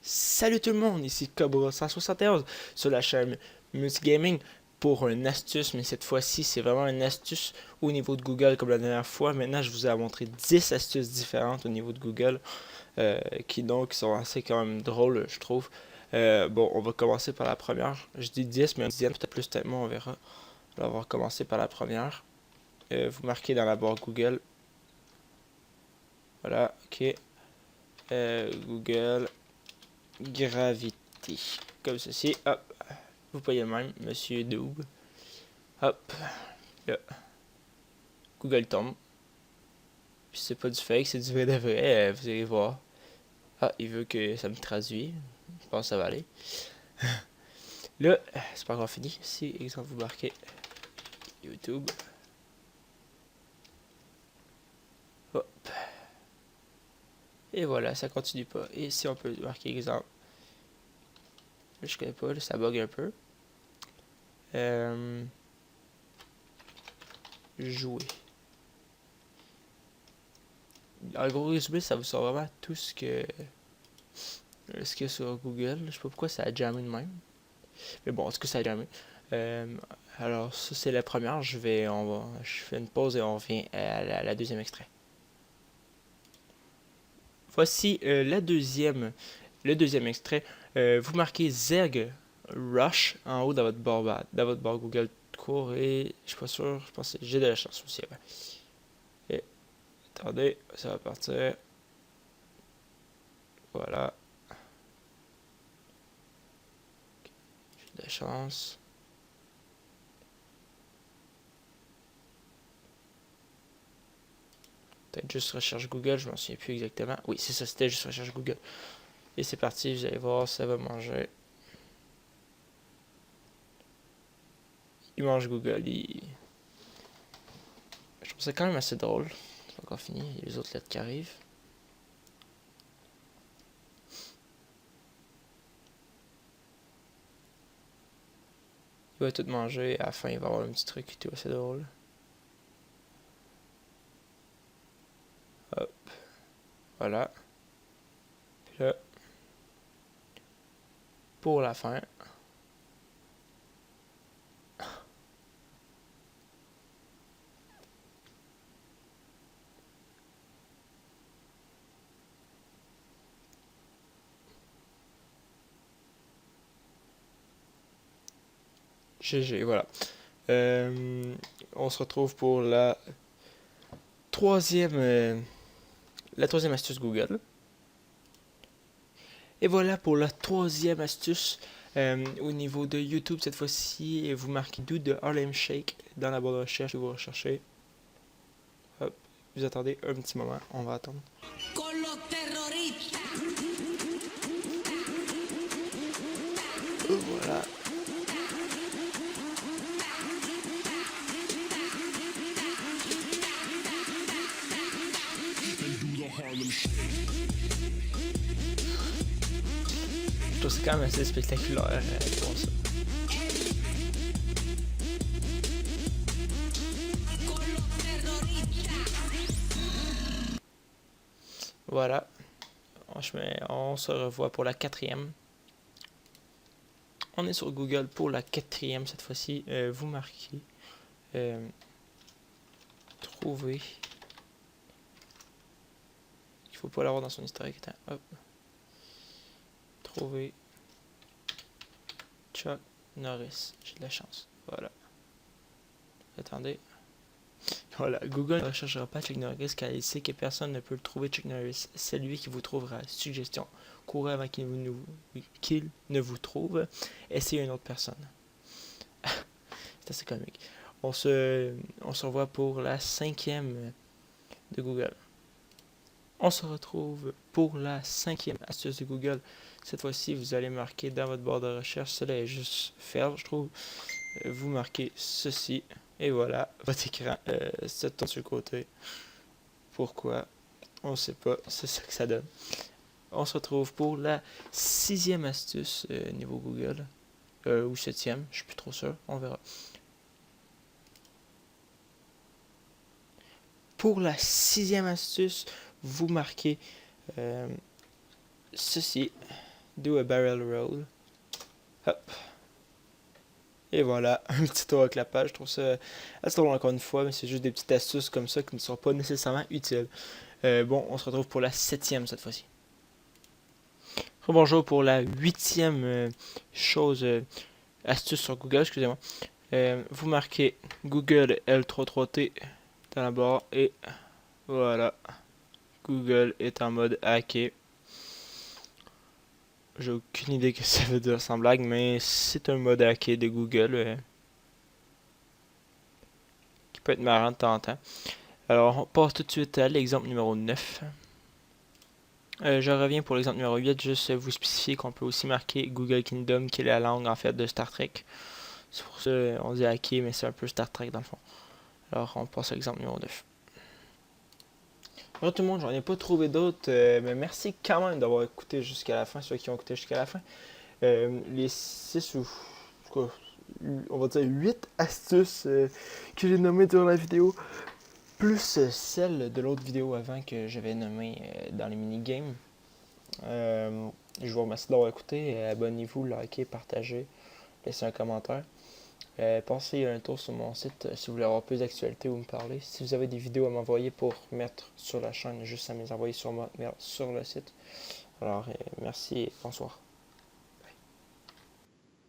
Salut tout le monde, ici Cobra 171 sur la chaîne Multigaming pour une astuce, mais cette fois-ci c'est vraiment une astuce au niveau de Google comme la dernière fois. Maintenant je vous ai montré 10 astuces différentes au niveau de Google qui donc sont assez quand même drôles je trouve. Bon, on va commencer par la première. Je dis 10 mais un dixième peut-être plus, peut-être moins, on verra. Alors, on va commencer par la première. Vous marquez dans la barre Google. Voilà, ok. Google Gravité. Comme ceci. Hop. Vous payez le même, Monsieur Doob. Hop. Là. Google tombe. Puis c'est pas du fake, c'est du vrai de vrai. Vous allez voir. Ah, il veut que ça me traduise. Je pense que ça va aller. Là, c'est pas encore fini. Si, exemple, vous marquez YouTube. Hop. Et voilà, ça continue pas. Et si on peut marquer exemple. Là, je connais pas, là, ça bug un peu. Jouer. En gros résumé, ça vous sort vraiment tout ce qu'il y a sur Google. Je sais pas pourquoi ça a jamais de même. Mais bon, en tout cas, ça a jamais. Alors, ça, c'est la première. Je fais une pause et on revient à la deuxième extrait. Voici le deuxième extrait. Vous marquez Zerg Rush en haut dans votre barre Google court et je suis pas sûr, je pense que j'ai de la chance aussi. Ouais. Et attendez, ça va partir. Voilà, j'ai de la chance. Peut-être juste recherche Google, je m'en souviens plus exactement. Oui, c'est ça, c'était juste recherche Google. Et c'est parti, vous allez voir, ça va manger. Il mange Google, je trouve ça quand même assez drôle. C'est pas encore fini, il y a les autres lettres qui arrivent. Il va tout manger et à la fin il va avoir un petit truc qui est assez drôle. Hop, voilà. Puis là, pour la fin, GG, voilà. On se retrouve pour troisième, la troisième astuce Google. Et voilà pour la troisième astuce. Au niveau de YouTube, cette fois-ci, vous marquez Do de Harlem Shake dans la barre de recherche que vous recherchez. Hop, vous attendez un petit moment, on va attendre. Voilà. Je trouve c'est quand même assez spectaculaire pour ça. Voilà. On se revoit pour la quatrième. On est sur Google pour la quatrième cette fois-ci. Vous marquez trouver. Il faut pas l'avoir dans son historique. Attends, hop. Trouver Chuck Norris. J'ai de la chance. Voilà. Attendez. Voilà. Google ne recherchera pas Chuck Norris car il sait que personne ne peut le trouver. Chuck Norris, c'est lui qui vous trouvera. Suggestion. Courez avant qu'il ne vous trouve. Essayez une autre personne. C'est assez comique. On se revoit pour la cinquième de Google. On se retrouve pour la cinquième astuce de Google. Cette fois-ci, vous allez marquer dans votre barre de recherche, cela est juste faire, je trouve. Vous marquez ceci, et voilà, votre écran se tourne sur le côté. Pourquoi? On ne sait pas, c'est ça que ça donne. On se retrouve pour la sixième astuce niveau Google, ou septième, je suis plus trop sûr, on verra. Pour la sixième astuce, vous marquez ceci. Do a barrel roll. Hop. Et voilà, un petit tour avec la page. Je trouve ça assez drôle encore une fois, mais c'est juste des petites astuces comme ça qui ne sont pas nécessairement utiles. Bon, on se retrouve pour la 7e cette fois-ci. Bonjour pour la 8e chose, astuce sur Google, excusez-moi. Vous marquez Google L33T dans la barre et voilà, Google est en mode hacké. J'ai aucune idée que ça veut dire sans blague, mais c'est un mode hacké de Google qui peut être marrant de temps en temps. Alors, on passe tout de suite à l'exemple numéro 9. Je reviens pour l'exemple numéro 8, juste vous spécifier qu'on peut aussi marquer Google Kingdom, qui est la langue en fait de Star Trek. C'est pour ça on dit hacké, mais c'est un peu Star Trek dans le fond. Alors, on passe à l'exemple numéro 9. Bonjour tout le monde, j'en ai pas trouvé d'autres, mais merci quand même d'avoir écouté jusqu'à la fin, ceux qui ont écouté jusqu'à la fin. Les 6 ou quoi, on va dire 8 astuces que j'ai nommées durant la vidéo, plus celle de l'autre vidéo avant que j'avais nommée dans les minigames. Je vous remercie d'avoir écouté, abonnez-vous, likez, partagez, laissez un commentaire. Passez un tour sur mon site si vous voulez avoir plus d'actualités ou me parler. Si vous avez des vidéos à m'envoyer pour mettre sur la chaîne, juste à me les envoyer sur le site. Alors, merci et bonsoir.